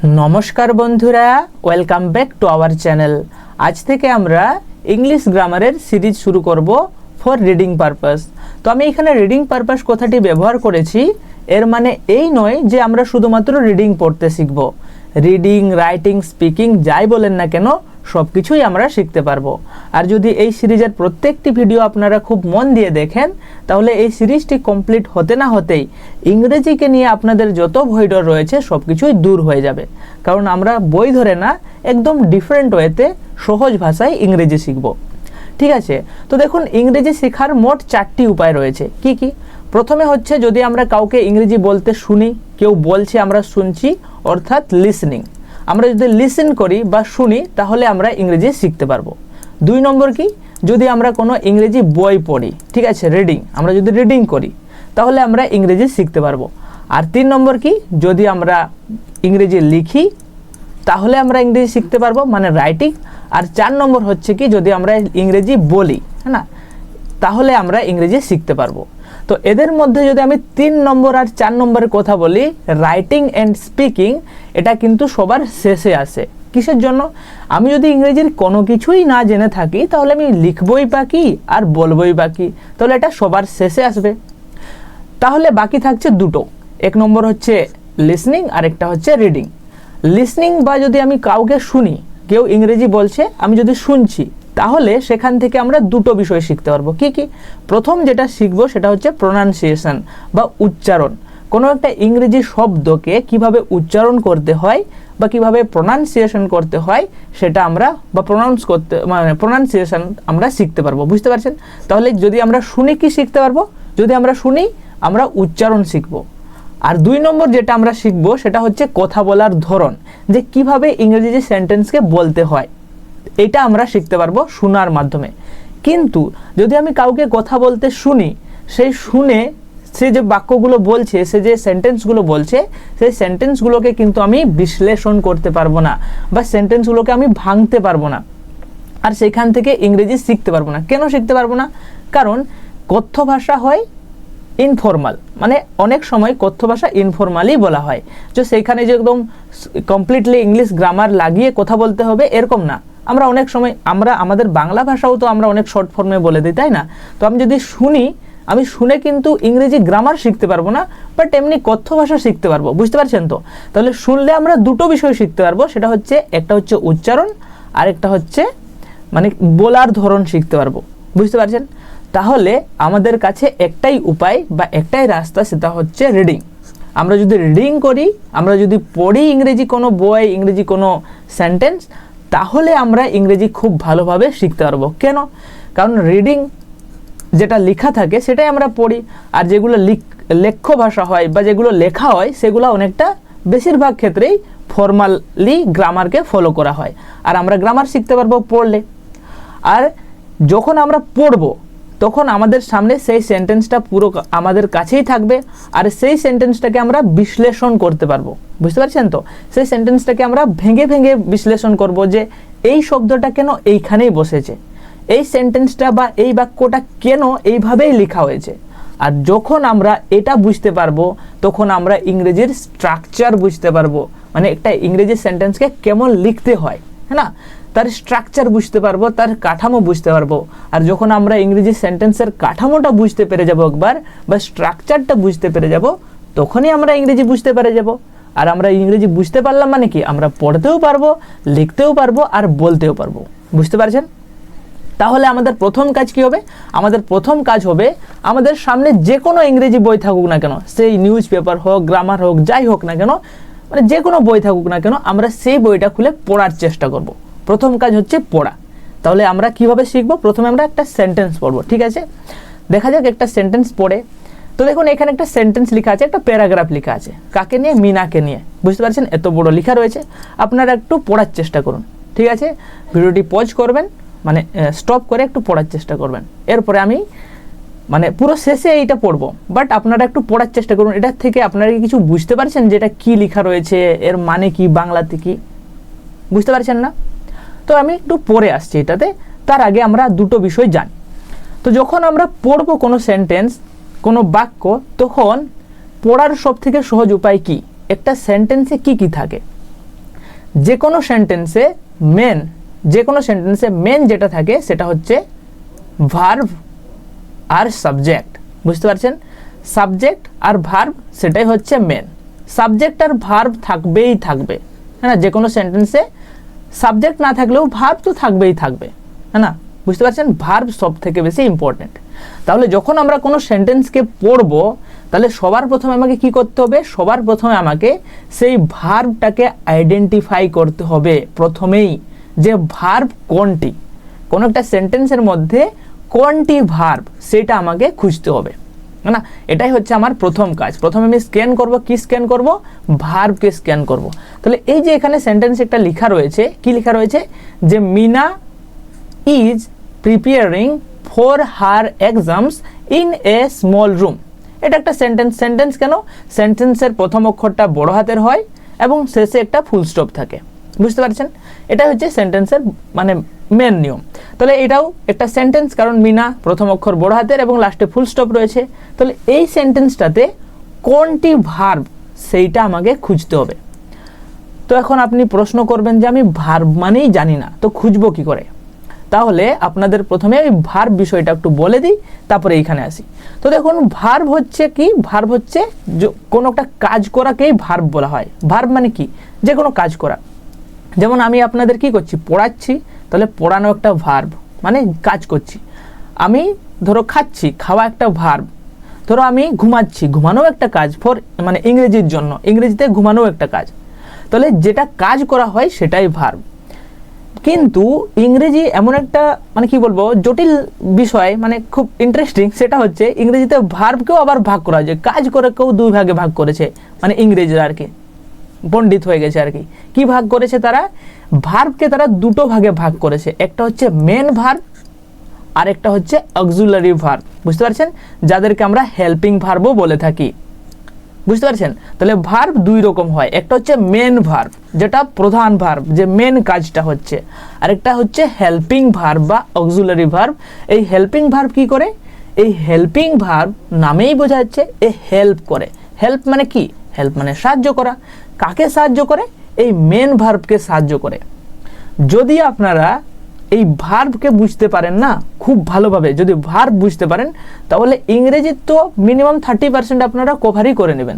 नमस्कार बंधुरा welcome back to our channel. आज থেকে আমরা इंग्लिश ग्रामारेर सीरीज शुरू करब फर रिडिंग पारपास। तो आमी एखाने रिडिंग पारपास कथाटी व्यवहार करेছি, एर माने এই নয় যে আমরা শুধুমাত্র রিডিং পড়তে শিখব। রিডিং, রাইটিং, স্পিকিং যাই বলেন না কেন সবকিছুই আমরা শিখতে পারবো। আর যদি এই সিরিজের প্রত্যেকটি ভিডিও আপনারা খুব মন দিয়ে দেখেন তাহলে এই সিরিজটি কমপ্লিট হতে না হতেই ইংরেজিকে নিয়ে আপনাদের যত ভয়ডর রয়েছে সবকিছুই দূর হয়ে যাবে। কারণ আমরা বই ধরে না, একদম ডিফারেন্ট ওয়েতে সহজ ভাষায় ইংরেজি শিখব। ঠিক আছে, তো দেখুন ইংরেজি শেখার মোট 4টি উপায় রয়েছে। কি কি? প্রথমে হচ্ছে যদি আমরা কাউকে ইংরেজি বলতে শুনি, কেউ বলছে আমরা শুনছি, অর্থাৎ লিসনিং। আমরা যদি লিসেন করি বা শুনি তাহলে আমরা ইংরেজি শিখতে পারবো। 2 নম্বর কি? যদি আমরা কোনো ইংরেজি বই পড়ি, ঠিক আছে, রিডিং, আমরা যদি রিডিং করি তাহলে আমরা ইংরেজি শিখতে পারবো। আর 3 নম্বর কি? যদি আমরা ইংরেজি লিখি তাহলে আমরা ইংরেজি শিখতে পারবো, মানে রাইটিং। আর 4 নম্বর হচ্ছে কি, যদি আমরা ইংরেজি বলি, হ্যাঁ না, তাহলে আমরা ইংরেজি শিখতে পারবো। তো এদের মধ্যে যদি আমি 3 নম্বর আর 4 নম্বরের কথা বলি, রাইটিং অ্যান্ড স্পিকিং, এটা কিন্তু সবার শেষে আসে। কিসের জন্য? আমি যদি ইংরেজির কোনো কিছুই না জেনে থাকি তাহলে আমি লিখবই বা কি আর বলবই বা কি, তাহলে এটা সবার শেষে আসবে। তাহলে বাকি থাকছে দুটো, 1 নম্বর হচ্ছে লিসনিং আর একটা হচ্ছে রিডিং। লিসনিং বা যদি আমি কাউকে শুনি, কেউ ইংরেজি বলছে, আমি যদি শুনছি তাহলে সেখান থেকে আমরা দুটো বিষয় শিখতে পারবো। কি কি? প্রথম যেটা শিখবো সেটা হচ্ছে প্রোনাউন্সিয়েশন বা উচ্চারণ। কোনো একটা ইংরেজি শব্দকে কিভাবে উচ্চারণ করতে হয় বা কিভাবে প্রোনাউন্সিয়েশন করতে হয় সেটা আমরা বা প্রোনাউন্সিয়েশন আমরা শিখতে পারবো। বুঝতে পারছেন? তাহলে যদি আমরা শুনি কি শিখতে পারবো? যদি আমরা শুনি আমরা উচ্চারণ শিখবো। আর 2 নম্বর যেটা আমরা শিখবো সেটা হচ্ছে কথা বলার ধরন, যে কিভাবে ইংরেজি সেন্টেন্সকে বলতে হয়, এটা আমরা শিখতে পারবো শোনার মাধ্যমে। কিন্তু যদি আমি কাউকে কথা বলতে শুনি, সেই শুনে সে যে বাক্যগুলো বলছে, সে যে সেন্টেন্সগুলো বলছে, সেই সেন্টেন্সগুলোকে কিন্তু আমি বিশ্লেষণ করতে পারবো না বা সেন্টেন্সগুলোকে আমি ভাঙতে পারবো না, আর সেখান থেকে ইংরেজি শিখতে পারবো না। কেন শিখতে পারবো না? কারণ কথ্য ভাষা হয় ইনফর্মাল, মানে অনেক সময় কথ্য ভাষা ইনফর্মালি বলা হয়, যে সেইখানে যে একদম কমপ্লিটলি ইংলিশ গ্রামার লাগিয়ে কথা বলতে হবে এরকম না। আমরা অনেক সময় আমাদের বাংলা ভাষাও তো আমরা অনেক শর্ট ফর্মে বলে দিই, তাই না? তো আমি যদি শুনি, আমি শুনে কিন্তু ইংরেজি গ্রামার শিখতে পারবো না, বাট এমনি কথ্য ভাষা শিখতে পারবো। বুঝতে পারছেন তো? তাহলে শুনলে আমরা দুটো বিষয় শিখতে পারবো, সেটা হচ্ছে একটা হচ্ছে উচ্চারণ আর একটা হচ্ছে মানে বলার ধরন শিখতে পারবো। বুঝতে পারছেন? তাহলে আমাদের কাছে একটাই উপায় বা একটাই রাস্তা, সেটা হচ্ছে রিডিং। আমরা যদি রিডিং করি, আমরা যদি পড়ি ইংরেজি কোনো বই, ইংরেজি কোনো সেন্টেন্স, তাহলে আমরা ইংরেজি খুব ভালোভাবে শিখতে পারবো। কেন? কারণ রিডিং যেটা লেখা থাকে সেটাই আমরা পড়ি, আর যেগুলো লেখ্য ভাষা হয় বা যেগুলো লেখা হয় সেগুলো অনেকটা বেশিরভাগ ক্ষেত্রেই ফর্মালি গ্রামারকে ফলো করা হয়, আর আমরা গ্রামার শিখতে পারবো পড়লে। আর যখন আমরা পড়বো তখন আমাদের সামনে সেই সেন্টেন্সটা পুরো আমাদের কাছেই থাকবে, আর সেই সেন্টেন্সটাকে আমরা বিশ্লেষণ করতে পারবো। বুঝতে পারছেন তো? সেই সেন্টেন্সটাকে আমরা ভেঙে ভেঙে বিশ্লেষণ করব, যে এই শব্দটা কেন এইখানেই বসেছে, এই সেন্টেন্সটা বা এই বাক্যটা কেন এইভাবেই লেখা হয়েছে। আর যখন আমরা এটা বুঝতে পারবো তখন আমরা ইংরেজির স্ট্রাকচার বুঝতে পারবো, মানে একটা ইংরেজি সেন্টেন্সকে কেমন লিখতে হয়, হ্যাঁ না, তার স্ট্রাকচার বুঝতে পারবো, তার কাঠামো বুঝতে পারবো। আর যখন আমরা ইংরেজি সেন্টেন্সের কাঠামোটা বুঝতে পেরে যাব একবার, বা স্ট্রাকচারটা বুঝতে পেরে যাব, তখনই আমরা ইংরেজি বুঝতে পেরে যাব। আর আমরা ইংরেজি বুঝতে পারলাম মানে কি, আমরা পড়তেও পারবো, লিখতেও পারবো আর বলতেও পারবো। বুঝতে পারছেন? তাহলে আমাদের প্রথম কাজ কি হবে? আমাদের প্রথম কাজ হবে, আমাদের সামনে যে কোনো ইংরেজি বই থাকুক না কেন, সেই নিউজ পেপার হোক, গ্রামার হোক, যাই হোক না কেন, মানে যে কোনো বই থাকুক না কেন, আমরা সেই বইটা খুলে পড়ার চেষ্টা করব। প্রথম কাজ হচ্ছে পড়া। তাহলে আমরা কিভাবে শিখবো? প্রথমে আমরা একটা সেন্টেন্স পড়বো। ঠিক আছে, দেখা যাক একটা সেন্টেন্স পড়ে। তো দেখুন এখানে একটা সেন্টেন্স লেখা আছে, একটা প্যারাগ্রাফ লেখা আছে, কাকে নিয়ে? মিনাকে নিয়ে। বুঝতে পারছেন? এত বড় লেখা রয়েছে, আপনারা একটু পড়ার চেষ্টা করুন। ঠিক আছে, ভিডিওটি পজ করবেন, মানে স্টপ করে একটু পড়ার চেষ্টা করবেন। এরপরে আমি মানে পুরো শেষে এইটা পড়বো, বাট আপনারা একটু পড়ার চেষ্টা করুন। এটার থেকে আপনারা কিছু বুঝতে পারছেন যে এটা কী লেখা রয়েছে, এর মানে কি, বাংলাতে কি? বুঝতে পারছেন না? তো আমি একটু পড়ে আসছি এটাতে, তার আগে আমরা দুটো বিষয় জানি। তো যখন আমরা পড়বো কোনো সেন্টেন্স, কোনো বাক্য, তখন পড়ার সব থেকে সহজ উপায় কি? একটা সেন্টেন্সে কি কি থাকে, যে কোনো সেন্টেন্সে মেন যেটা থাকে সেটা হচ্ছে ভার্ব আর সাবজেক্ট। বুঝতে পারছেন, সাবজেক্ট আর ভার্ব সেটাই হচ্ছে মেন। সাবজেক্ট আর ভার্ব থাকবেই থাকবে, হ্যাঁ না, যে কোনো সেন্টেন্সে সাবজেক্ট না থাকলেও ভার্ব তো থাকবেই থাকবে, হ্যাঁ না। বুঝতে পারছেন, ভার্ব সব থেকে বেশি ইম্পর্টেন্ট। তাহলে যখন আমরা কোনো সেন্টেন্সকে পড়বো তাহলে সবার প্রথমে আমাকে কি করতে হবে, সবার প্রথমে আমাকে সেই ভার্বটাকে আইডেন্টিফাই করতে হবে প্রথমেই, যে ভার্ব কোনটি, কোনো একটা সেন্টেন্সের মধ্যে কোনটি ভার্ব সেটা আমাকে খুঁজতে হবে, না। এটাই হচ্ছে আমার প্রথম কাজ। প্রথমে আমি স্ক্যান করব, কি স্ক্যান করব, ভার্বকে স্ক্যান করব। তাহলে এই যে এখানে সেন্টেন্স একটা লেখা রয়েছে, কি লেখা রয়েছে, যে Meena is preparing for her exams in a small room. এটা একটা সেন্টেন্স কেন, সেন্টেন্সের প্রথম অক্ষরটা বড় হাতের হয় এবং শেষে একটা ফুল স্টপ থাকে। বুঝতে পারছেন, এটা হচ্ছে সেন্টেন্সের মানে মেন নিয়ম। তাহলে এটাও একটা সেন্টেন্স, কারণ মিনা প্রথম অক্ষর বড় হাতের এবং লাস্টে ফুল স্টপ রয়েছে। তাহলে এই সেন্টেন্সটাতে কোনটি ভার্ব সেইটা আমাকে খুঁজতে হবে। তো এখন আপনি প্রশ্ন করবেন যে আমি ভার্ব মানেই জানি না, তো খুঁজবো কি করে? তাহলে আপনাদের প্রথমে ওই ভার্ব বিষয়টা একটু বলে দিই, তারপরে এইখানে আসি। তো দেখুন, ভার্ব হচ্ছে কি, ভার্ব হচ্ছে কোনো একটা কাজ করাকেই ভার্ব বলা হয়। ভার্ব মানে কি, যে কোনো কাজ করা। যেমন আমি আপনাদের কি করছি, পড়াচ্ছি, তাহলে পড়ানো একটা ভার্ব, মানে কাজ করছি। আমি ধরো খাচ্ছি, খাওয়া একটা ভার্ব। ধরো আমি ঘুমাচ্ছি, ঘুমানো একটা কাজ, ফর মানে ইংরেজির জন্য, ইংরেজিতে ঘুমানো একটা কাজ। তাহলে যেটা কাজ করা হয় সেটাই ভার্ব। কিন্তু ইংরেজি এমন একটা মানে কি বলবো জটিল বিষয়, মানে খুব ইন্টারেস্টিং, সেটা হচ্ছে ইংরেজিতে ভার্বকেও আবার ভাগ করা যায়, কাজ করে কেউ দুই ভাগে ভাগ করেছে, মানে ইংরেজিরা আর কি পণ্ডিত হয়ে গেছে আর কি। কি ভাগ করেছে তারা, ভার্বকে তারা দুটো ভাগে ভাগ করেছে, একটা হচ্ছে মেন ভার্ব আর একটা হচ্ছে অক্সিলারি ভার্ব। বুঝতে পারছেন, যাদেরকে আমরা হেল্পিং ভার্বও বলে থাকি। বুঝতে পারছেন, তাহলে ভার্ব দুই রকম হয়, একটা হচ্ছে মেন ভার্ব যেটা প্রধান ভার্ব, যে মেন কাজটা হচ্ছে, আর একটা হচ্ছে হেল্পিং ভার্ব বা অক্সিলারি ভার্ব। এই হেল্পিং ভার্ব কি করে, এই হেল্পিং ভার্ব নামেই বোঝা যাচ্ছে এ হেল্প করে। হেল্প মানে কি, হেল্প মানে সাহায্য করা। কাকে সাহায্য করে, এই মেন ভার্বকে সাহায্য করে। যদি আপনারা এই ভার্বকে বুঝতে পারেন না খুব ভালোভাবে, যদি ভার্ব বুঝতে পারেন, তাহলে ইংরেজি তো মিনিমাম 30% আপনারা কভারই করে নেবেন।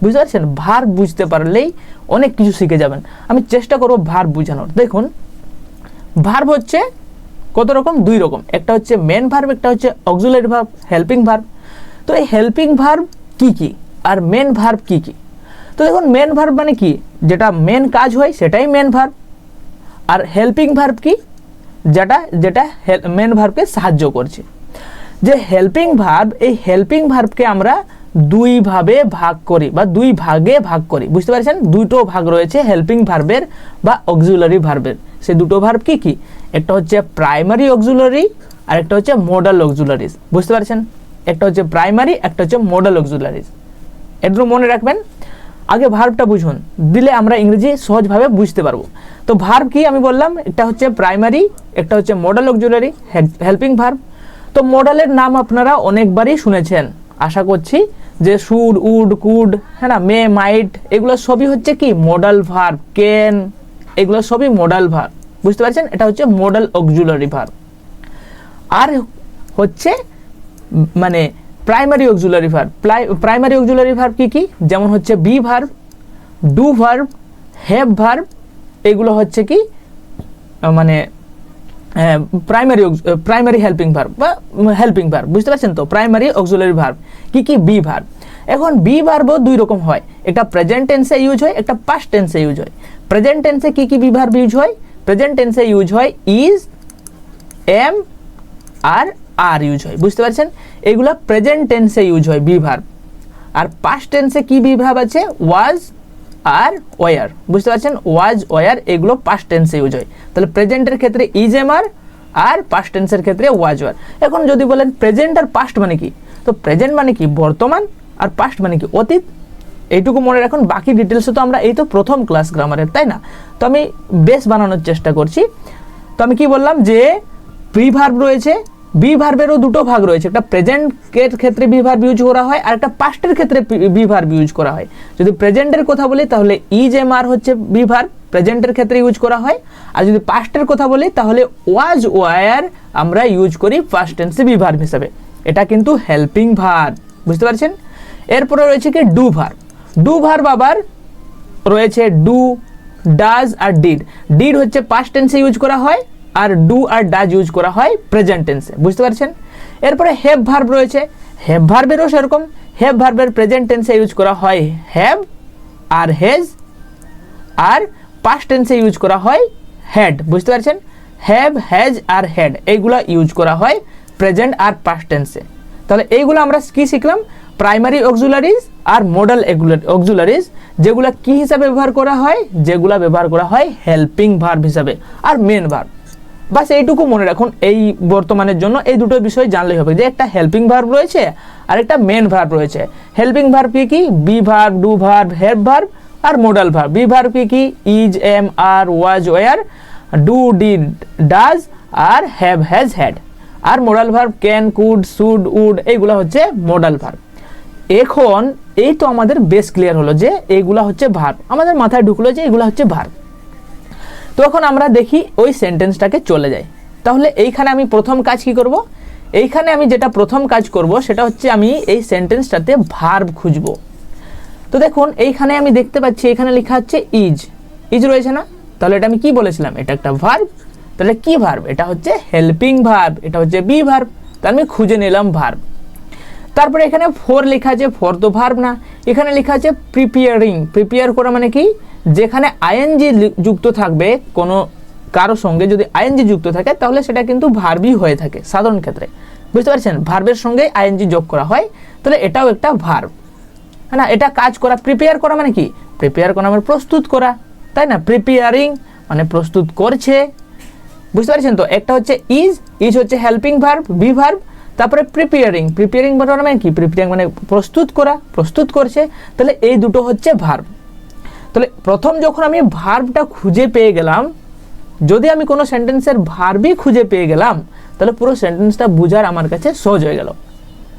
বুঝতে পারছেন, ভার্ব বুঝতে পারলেই অনেক কিছু শিখে যাবেন। আমি চেষ্টা করব ভার্ব বোঝানোর। দেখুন, ভার্ব হচ্ছে কত রকম, দুই রকম, একটা হচ্ছে মেন ভার্ব, একটা হচ্ছে অক্সিলারি ভার্ব, হেল্পিং ভার্ব। তো এই হেল্পিং ভার্ব কি কি আর মেন ভার্ব কি কি? তো দেখুন, মেন ভার্ব মানে কি, যেটা মেন কাজ হয় সেটাই মেন ভার্ব। আর হেল্পিং ভার্ব কি, যেটা যেটা মেন ভার্বকে সাহায্য করছে। যে হেল্পিং ভার্ব, এই হেল্পিং ভার্বকে আমরা দুই ভাবে ভাগ করি বা দুই ভাগে ভাগ করি। বুঝতে পারছেন, দুটো ভাগ রয়েছে হেল্পিং ভার্বের বা অক্সিলারি ভার্বের। সে দুটো ভার্ব কি কি, একটা হচ্ছে প্রাইমারি অক্সিলারি আর একটা হচ্ছে মডাল অক্সিলারিজ। বুঝতে পারছেন, একটা হচ্ছে প্রাইমারি, একটা হচ্ছে মডাল অক্সিলারিজ। একটু মনে রাখবেন, আগে ভার্বটা বুঝুন, দিলে আমরা ইংরেজি সহজভাবে বুঝতে পারবো। তো ভার্ব কি আমি বললাম, একটা হচ্ছে প্রাইমারি, একটা হচ্ছে মডাল অক্সিলারি, হেল্পিং ভার্ব। তো মডালের নাম আপনারা অনেকবারই শুনেছেন আশা করছি, যে শুড, উড, কুড, হ্যাঁ না, মে, মাইট, এগুলো সবই হচ্ছে কি মডাল ভার্ব। ক্যান, এগুলো সবই মডাল ভার্ব। বুঝতে পারছেন, এটা হচ্ছে মডাল অক্সিলারি ভার্ব। আর হচ্ছে মানে primary auxiliary verb. Primary auxiliary verb কি কি, যেমন হচ্ছে B verb, do verb, have verb, এগুলো হচ্ছে কি মানে প্রাইমারি হেল্পিং ভার্ব বা হেল্পিং ভার্ব। বুঝতে পারছেন, তো প্রাইমারি অক্সিলারি ভার্ব কি কি, বি ভার্ব। এখন বি ভার্বও দুই রকম হয়, একটা প্রেজেন্ট টেন্সে ইউজ হয়, একটা পাস্ট টেন্সে ইউজ হয়। প্রেজেন্ট টেন্সে কি কি বি ভার্ব ইউজ হয়, প্রেজেন্ট টেন্সে ইউজ হয় ইজ, এম আর আর ইউজ হয়। বুঝতে পারছেন, এগুলো প্রেজেন্ট টেন্সে ইউজ হয় বি ভার্ব। আর পাস্ট টেন্সে কি বি ভার্ব আছে, ওয়াজ আর ওয়ার। বুঝতে পারছেন, ওয়াজ, ওয়ার এগুলো পাস্ট টেন্সে ইউজ হয়। তাহলে প্রেজেন্টের ক্ষেত্রে ইজ, এম, আর পাস্ট টেন্সের ক্ষেত্রে ওয়াজ, ওয়ার। এখন যদি বলেন প্রেজেন্ট আর পাস্ট মানে কি, তো প্রেজেন্ট মানে কি বর্তমান, আর পাস্ট মানে কি অতীত। এইটুকু মনে রাখুন, বাকি ডিটেলসে তো আমরা এই তো প্রথম ক্লাস গ্রামারের, তাই না? তো আমি বেস বানানোর চেষ্টা করছি। তো আমি কি বললাম, যে প্রি ভার্ব রয়েছে, বি ভার্বেরও দুটো ভাগ রয়েছে, একটা প্রেজেন্টের ক্ষেত্রে বি ভার্ব ইউজ করা হয় আর একটা পাস্টের ক্ষেত্রে বি ভার্ব ইউজ করা হয়। যদি প্রেজেন্টের কথা বলি তাহলে ইজ, এম, আর হচ্ছে বি ভার্ব, প্রেজেন্টের ক্ষেত্রে ইউজ করা হয়। আর যদি পাস্টের কথা বলি তাহলে ওয়াজ ওয়ার আমরা ইউজ করি পাস্ট টেন্সে বি ভার্ব হিসাবে। এটা কিন্তু হেল্পিং ভার্ব, বুঝতে পারছেন। এরপরে রয়েছে কি ডু ভার্ব। ডু ভার্ব আবার রয়েছে ডু, ডাজ আর ডিড। ডিড হচ্ছে পাস্ট টেন্সে ইউজ করা হয়, আর ডু আর ডাজ ইউজ করা হয় প্রেজেন্ট টেন্সে, বুঝতে পারছেন। এরপরে হ্যাভ ভার্ব রয়েছে। হ্যাভ ভার্বেরও সেরকম, হ্যাভ ভার্বের প্রেজেন্ট টেন্সে ইউজ করা হয় হ্যাভ আর হেজ, আর পাস্ট টেন্সে ইউজ করা হয় হ্যাড, বুঝতে পারছেন। হ্যাভ, হ্যাজ আর হ্যাড এইগুলো ইউজ করা হয় প্রেজেন্ট আর পাস্ট টেন্সে। তাহলে এইগুলো আমরা কি শিখলাম? প্রাইমারি অক্সিলারিজ আর মডেল অক্সিলারিজ, যেগুলো কি হিসাবে ব্যবহার করা হয়? যেগুলো ব্যবহার করা হয় হেল্পিং ভার্ব হিসাবে আর মেন ভার্ব। বাস এইটুকু মনে রাখুন, এই বর্তমানের জন্য এই দুটো বিষয় জানলেই হবে যে একটা হেল্পিং ভার্ব রয়েছে আর একটা মেন ভার্ব রয়েছে। হেল্পিং ভার্ব কি? Be verb, do verb, have verb আর মডাল ভার্ব। বি ভার্ব কি? Is, am, are, was, were, do, did, does আর হ্যাভ, হ্যাজ, হ্যাড। আর modal verb can, could, should, would এইগুলো হচ্ছে modal verb. এখন এই তো আমাদের বেশ ক্লিয়ার হলো যে এইগুলা হচ্ছে ভার্ব, আমাদের মাথায় ঢুকলো যে এইগুলা হচ্ছে ভার্ব। তো এখন আমরা দেখি ওই সেন্টেন্সটাকে চলে যাই। তাহলে এইখানে আমি প্রথম কাজ কি করব? এইখানে আমি যেটা প্রথম কাজ করব সেটা হচ্ছে আমি এই সেন্টেন্সটাতে ভার্ব খুঁজব। তো দেখুন এইখানে আমি দেখতে পাচ্ছি এখানে লেখা হচ্ছে ইজ, ইজ রয়েছে না? তাহলে এটা আমি কি বলেছিলাম? এটা একটা ভার্ব। তাহলে কি ভার্ব? এটা হচ্ছে হেল্পিং ভার্ব, এটা হচ্ছে বি ভার্ব। তাহলে আমি খুঁজে নিলাম ভার্ব। তারপরে এখানে ফর লেখা আছে, ফর তো ভার্ব না। এখানে লেখা আছে প্রিপেয়ারিং। প্রিপেয়ার করা মানে কি? যেখানে আইএনজি যুক্ত থাকবে, কোনো কারো সঙ্গে যদি আইএনজি যুক্ত থাকে তাহলে সেটা কিন্তু ভার্বই হয়ে থাকে সাধারণ ক্ষেত্রে, বুঝতে পারছেন। ভার্বের সঙ্গে আইএনজি যোগ করা হয়, তাহলে এটাও একটা ভার্ব, হ্যাঁ না? এটা কাজ করা। প্রিপেয়ার করা মানে কি? প্রিপেয়ার করা মানে প্রস্তুত করা, তাই না? প্রিপেয়ারিং মানে প্রস্তুত করছে, বুঝতে পারছেন তো। একটা হচ্ছে ইজ, ইজ হচ্ছে হেল্পিং ভার্ব, বি ভার্ব। তারপরে প্রিপেয়ারিং, প্রিপেয়ারিং মানে কি? প্রিপেয়ারিং মানে প্রস্তুত করা, প্রস্তুত করছে। তাহলে এই দুটো হচ্ছে ভার্ব। তাহলে প্রথম যখন আমি ভার্বটা খুঁজে পেয়ে গেলাম, যদি আমি কোনো সেন্টেন্সের ভার্বই খুঁজে পেয়ে গেলাম, তাহলে পুরো সেন্টেন্সটা বোঝার আমার কাছে সহজ হয়ে গেল।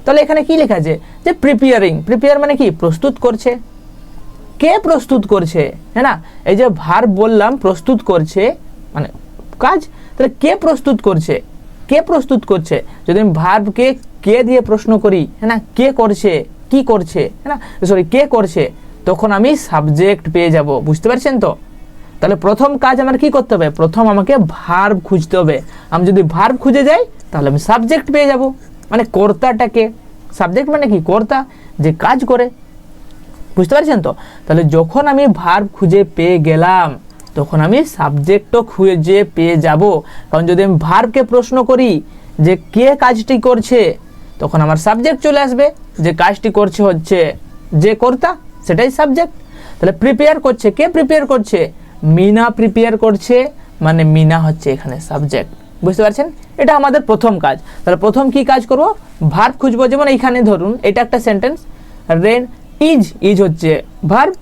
তাহলে এখানে কি লেখা আছে? যে প্রিপেয়ারিং। প্রিপেয়ার মানে কি? প্রস্তুত করছে। কে প্রস্তুত করছে? হ্যাঁ না? এই যে ভার্ব বললাম প্রস্তুত করছে মানে কাজ, তাহলে কে প্রস্তুত করছে? কে প্রস্তুত করছে? যদি আমি ভার্বকে কে দিয়ে প্রশ্ন করি, হ্যাঁ না, কে করছে, কি করছে, হ্যাঁ না, সরি কে করছে, তখন আমি সাবজেক্ট পেয়ে যাব, বুঝতে পারছেন তো। তাহলে প্রথম কাজ আমার কি করতে হবে? প্রথম আমাকে ভার্ব খুঁজতে হবে। আমি যদি ভার্ব খুঁজে যাই তাহলে আমি সাবজেক্ট পেয়ে যাব, মানে কর্তাটাকে। সাবজেক্ট মানে কি? কর্তা, যে কাজ করে, বুঝতে পারছেন তো। তাহলে যখন আমি ভার্ব খুঁজে পেয়ে গেলাম তখন আমি সাবজেক্টও খুঁজে পেয়ে যাব। কারণ যদি আমি ভার্বকে প্রশ্ন করি যে কে কাজটি করছে, তখন আমার সাবজেক্ট চলে আসবে, যে কাজটি করছে হচ্ছে যে কর্তা, সেটাই সাবজেক্ট। তাহলে প্রিপেয়ার করছে, কে প্রিপেয়ার করছে? মিনা প্রিপেয়ার করছে, মানে মিনা হচ্ছে এখানে সাবজেক্ট, বুঝতে পারছেন। এটা আমাদের প্রথম কাজ। তাহলে প্রথম কি কাজ করব? ভার্ব খুঁজবো। যেমন এইখানে ধরুন এটা একটা সেন্টেন্স, রেন, ইজ, ইজ হচ্ছে ভার্ব।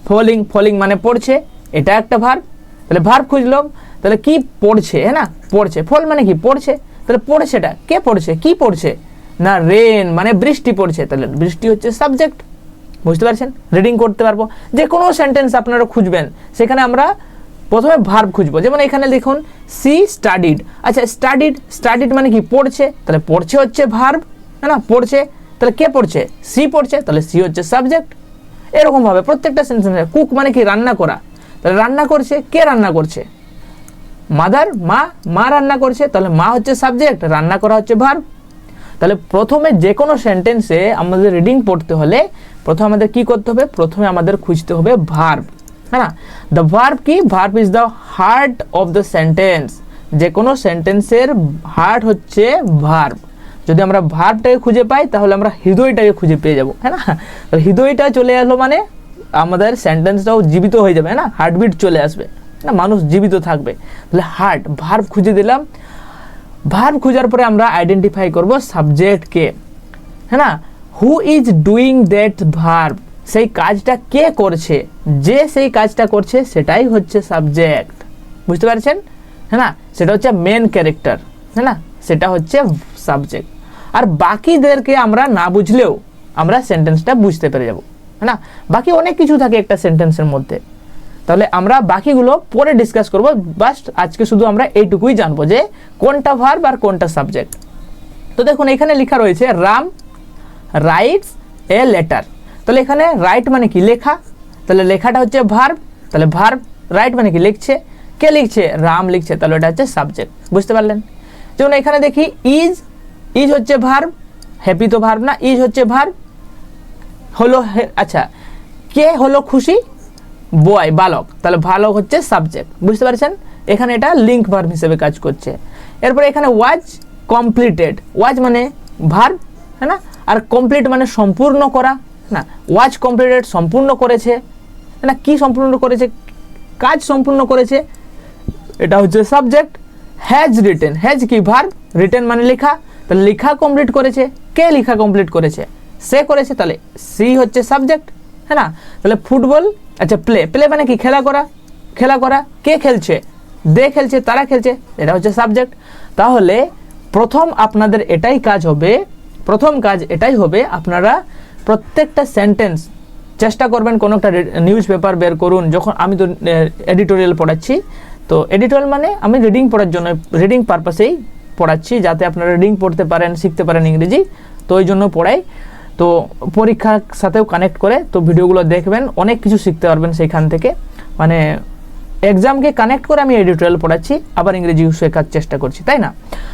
ফলিং, ফলিং মানে পড়ছে, এটা একটা ভার্ব। তাহলে ভার্ব খুঁজলাম। তাহলে কি পড়ছে, হ্যাঁ না, পড়ছে। ফল মানে কি? পড়ছে। তাহলে পড়ছেটা কে পড়ছে? কি পড়ছে? না, রেন মানে বৃষ্টি পড়ছে, তাহলে বৃষ্টি হচ্ছে সাবজেক্ট, বুঝতে পারছেন। রিডিং করতে পারবো। যে কোনো সেন্টেন্স আপনারা খুঁজবেন সেখানে আমরা প্রথমে ভার্ব খুঁজবো। যেমন এখানে দেখুন সি স্টাডিড। আচ্ছা, স্টাডিড, স্টাডিড মানে কি? পড়ছে। তাহলে পড়ছে হচ্ছে ভার্ব, হ্যাঁ না, পড়ছে। তাহলে কে পড়ছে? সি পড়ছে, তাহলে সি হচ্ছে সাবজেক্ট। এরকম ভাবে প্রত্যেকটা সেন্টেন্সে। কুক মানে কি? রান্না করা। তাহলে রান্না করছে, কে রান্না করছে? মাদার, মা, মা রান্না করছে, তাহলে মা হচ্ছে সাবজেক্ট, রান্না করা হচ্ছে ভার্ব। তাহলে প্রথমে যে কোনো সেন্টেন্সে আমাদের রিডিং পড়তে হলে প্রথমে আমাদের কি করতে হবে? প্রথমে আমাদের খুঁজতে হবে ভার্ব, হ্যাঁ না। দ্য ভার্ব কি? Verb is the heart of the sentence. যে কোনো সেন্টেন্সের হার্ট হচ্ছে ভার্ব। যদি আমরা ভার্বটাকে খুঁজে পাই তাহলে আমরা হৃদয়টাকে খুঁজে পেয়ে যাব, হ্যাঁ না। তো হৃদয়টা চলে আসলো মানে আমাদের সেন্টেন্সটাও জীবিত হয়ে যাবে, না, হার্টবিট চলে আসবে, না, মানুষ জীবিত থাকবে। তাহলে হার্ট, ভার্ব খুঁজে দিলাম। ভার্ব খোঁজার পরে আমরা আইডেন্টিফাই করব সাবজেক্টকে, হ্যাঁ না। Who is doing that verb? সেই কাজটা কে করছে? যে সেই কাজটা করছে সেটাই হচ্ছে সাবজেক্ট, বুঝতে পারছেন, হ্যাঁ না। সেটা হচ্ছে মেন ক্যারেক্টার, হ্যাঁ না, সেটা হচ্ছে সাবজেক্ট। আর বাকিদেরকে আমরা না বুঝলেও আমরা সেন্টেন্সটা বুঝতে পেরে যাব, হ্যাঁ না। বাকি অনেক কিছু থাকে একটা সেন্টেন্সের মধ্যে। তাহলে আমরা বাকিগুলো পরে ডিসকাস করব, বাস্ট আজকে শুধু আমরা এইটুকুই জানবো যে কোনটা ভার্ব আর কোনটা সাবজেক্ট। তো দেখুন এখানে লেখা রয়েছে রাম রাইটস এ লেটার। তাহলে এখানে রাইট মানে কি লেখা, তাহলে লেখাটা হচ্ছে ভার্ব, তাহলে ভার্ব, রাইট মানে কি লিখছে, কে লিখছে, রাম লিখছে, তাহলে এটা হচ্ছে সাবজেক্ট। বুঝতে পারলেন? যেমন এখানে দেখি ইজ, ইজ হচ্ছে ভার্ব, হ্যাপি তো ভার্ব না, ইজ হচ্ছে ভার্ব, হলো আচ্ছা কে হলো খুশি, বয় বালক, তাহলে বালক হচ্ছে সাবজেক্ট। বুঝতে পারছেন? এখানে এটা লিঙ্ক ভার্ব হিসেবে কাজ করছে। এরপরে এখানে ওয়াজ কমপ্লিটেড, ওয়াজ মানে ভার্ব, হ্যাঁ না, আর কমপ্লিট মানে সম্পূর্ণ করা না, ওয়াজ কমপ্লিটেড সম্পূর্ণ করেছে, হ্যাঁ না, কি সম্পূর্ণ করেছে, কাজ সম্পূর্ণ করেছে, এটা হচ্ছে সাবজেক্ট। হ্যাজ রিটেন, হ্যাজ কি ভার্ব, রিটেন মানে লেখা, তাহলে লেখা কমপ্লিট করেছে, কে লেখা কমপ্লিট করেছে, সে করেছে, তাহলে সি হচ্ছে সাবজেক্ট, হ্যাঁ না। তাহলে ফুটবল, আচ্ছা প্লে, প্লে মানে কি খেলা করা, খেলা করা, কে খেলছে, দে খেলছে, তারা খেলছে, এটা হচ্ছে সাবজেক্ট। তাহলে প্রথম আপনাদের এটাই কাজ হবে, প্রথম কাজ এটাই হবে, আপনারা প্রত্যেকটা সেন্টেন্স চেষ্টা করবেন, কোনো একটা নিউজ পেপার বের করুন। যখন আমি তো এডিটোরিয়াল পড়াচ্ছি, তো এডিটোরিয়াল মানে আমি রিডিং পড়ার জন্য, রিডিং পারপাসেই পড়াচ্ছি, যাতে আপনারা রিডিং পড়তে পারেন, শিখতে পারেন ইংরেজি, তো ওই জন্য পড়াই। তো পরীক্ষার সাথেও কানেক্ট করে তো ভিডিওগুলো দেখবেন, অনেক কিছু শিখতে পারবেন সেইখান থেকে। মানে এক্সামকে কানেক্ট করে আমি এডিটোরিয়াল পড়াচ্ছি, আবার ইংরেজি শেখার চেষ্টা করছি, তাই না?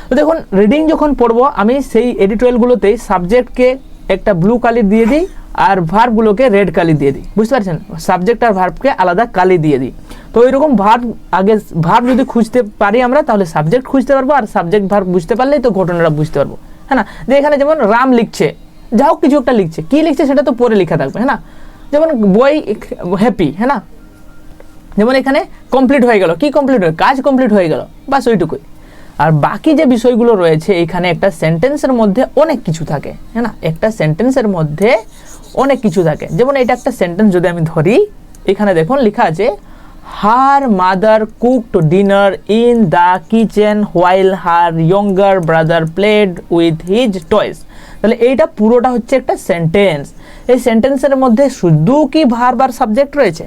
তো দেখুন রিডিং যখন পড়বো আমি সেই এডিটোরিয়ালগুলোতেই সাবজেক্টকে একটা ব্লু কালি দিয়ে দিই আর ভার্বগুলোকে রেড কালি দিয়ে দিই। বুঝতে পারছেন? সাবজেক্ট আর ভার্বকে আলাদা কালি দিয়ে দিই। তো এইরকম ভার্ব, আগে ভার্ব যদি খুঁজতে পারি আমরা, তাহলে সাবজেক্ট খুঁজতে পারবো, আর সাবজেক্ট ভার্ব বুঝতে পারলেই তো ঘটনাটা বুঝতে পারবো, হ্যাঁ না। যে এখানে যেমন রাম লিখছে, যা হোক কিছু একটা লিখছে, কি লিখছে সেটা তো পরে লেখা থাকবে, হ্যাঁ না। যেমন বই হ্যাপি, হ্যাঁ না, যেমন এখানে কমপ্লিট হয়ে গেল, কি কমপ্লিট হয়ে, কাজ কমপ্লিট হয়ে গেল, বাস ওইটুকুই। আর বাকি যে বিষয়গুলো রয়েছে এখানে একটা সেন্টেন্সের মধ্যে অনেক কিছু থাকে, হ্যাঁ না, একটা সেন্টেন্সের মধ্যে অনেক কিছু থাকে। যেমন এটা একটা সেন্টেন্স যদি আমি ধরি, এখানে দেখুন লেখা আছে her mother cooked dinner in the kitchen while her younger brother played with his toys. তাহলে এইটা পুরোটা হচ্ছে একটা সেন্টেন্স। এই সেন্টেন্সের মধ্যে শুধু কি ভার্ব আর সাবজেক্ট রয়েছে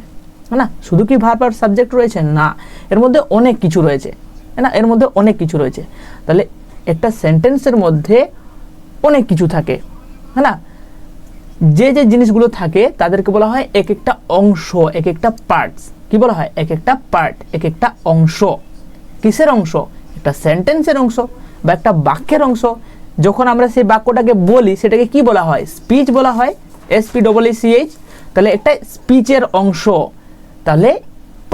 না, শুধু কি ভার্ব আর সাবজেক্ট রয়েছে না, এর মধ্যে অনেক কিছু রয়েছে, না, এর মধ্যে অনেক কিছু রয়েছে। তাহলে একটা সেন্টেন্সের মধ্যে অনেক কিছু থাকে, হ্যাঁ না। যে যে জিনিসগুলো থাকে তাদেরকে বলা হয় এক একটা অংশ, এক একটা পার্টস। কি বলা হয়? এক একটা পার্ট, এক একটা অংশ। কিসের অংশ? একটা সেন্টেন্সের অংশ বা একটা বাক্যের অংশ। যখন আমরা সেই বাক্যটাকে বলি সেটাকে কি বলা হয়? স্পিচ বলা হয়, SPEECH। তাহলে একটা স্পিচের অংশ, তাহলে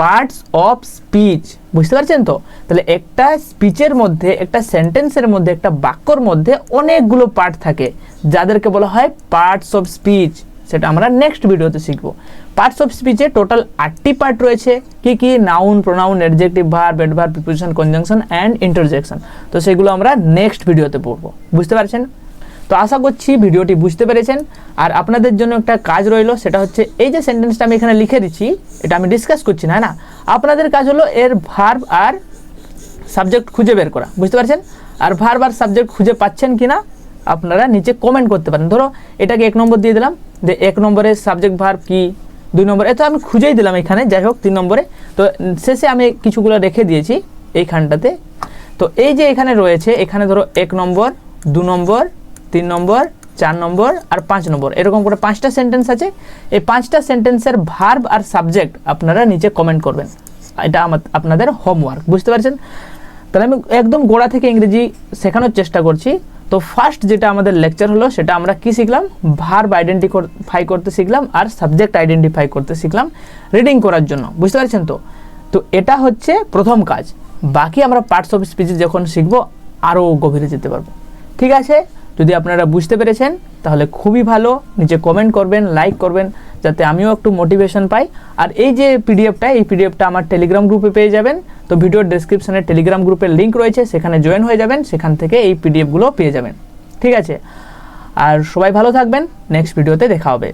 পার্টস অফ স্পিচ। বুঝতে পারছেন তো? তাহলে একটা স্পিচের মধ্যে, একটা সেন্টেন্সের মধ্যে, একটা বাক্যর মধ্যে অনেকগুলো পার্ট থাকে, যাদেরকে বলা হয় পার্টস অফ স্পিচ। সেটা আমরা নেক্সট ভিডিওতে শিখবো। পার্টস অফ স্পিচে টোটাল 8টি পার্ট রয়েছে। কি কি? Noun, pronoun, adjective, verb, adverb, preposition, conjunction and interjection. তো সেগুলো আমরা নেক্সট ভিডিওতে পড়বো। বুঝতে পারছেন? তো আশা করছি ভিডিওটি বুঝতে পেরেছেন। আর আপনাদের জন্য একটা কাজ রইলো, সেটা হচ্ছে এই যে সেন্টেন্সটা আমি এখানে লিখে দিচ্ছি, এটা আমি ডিসকাস করছি না, না, আপনাদের কাজ হলো এর ভার্ব আর সাবজেক্ট খুঁজে বের করা। বুঝতে পারছেন? আর ভার্ব আর সাবজেক্ট খুঁজে পাচ্ছেন কিনা আপনারা নিচে কমেন্ট করতে পারেন। ধরো এটাকে 1 নম্বর দিয়ে দিলাম, যে 1 নম্বরে সাবজেক্ট ভার্ব কি, 2 নম্বরে, এত আমি খুঁজেই দিলাম এখানে, যাই হোক 3 নম্বরে। তো শেষে আমি কিছুগুলো রেখে দিয়েছি এইখানটাতে। তো এই যে এখানে রয়েছে, এখানে ধরো 1 নম্বর, 2 নম্বর, 3 নম্বর, 4 নম্বর আর 5 নম্বর, এরকম করে 5টা সেন্টেন্স আছে। এই 5টা সেন্টেন্সের ভার্ব আর সাবজেক্ট আপনারা নিচে কমেন্ট করবেন। এটা আপনাদের হোমওয়ার্ক। বুঝতে পারছেন? তাহলে আমি একদম গোড়া থেকে ইংরেজি শেখানোর চেষ্টা করছি। তো ফার্স্ট যেটা আমাদের লেকচার হলো, সেটা আমরা কি শিখলাম? ভার্ব আইডেন্টিফাই করতে শিখলাম আর সাবজেক্ট আইডেন্টিফাই করতে শিখলাম রিডিং করার জন্য। বুঝতে পারছেন তো? তো এটা হচ্ছে প্রথম কাজ। বাকি আমরা পার্টস অফ স্পিচ যখন শিখবো আরও গভীরে যেতে পারবো। ঠিক আছে? যদি আপনারা বুঝতে পেরেছেন তাহলে খুবই ভালো। নিচে কমেন্ট করবেন, লাইক করবেন, যাতে আমিও একটু মোটিভেশন পাই। আর এই যে পিডিএফটা, এই পিডিএফটা আমার টেলিগ্রাম গ্রুপে পেয়ে যাবেন। তো ভিডিওর ডেসক্রিপশনে টেলিগ্রাম গ্রুপের লিঙ্ক রয়েছে, সেখানে জয়েন হয়ে যাবেন, সেখান থেকে এই পিডিএফগুলো পেয়ে যাবেন। ঠিক আছে? আর সবাই ভালো থাকবেন, নেক্সট ভিডিওতে দেখা হবে।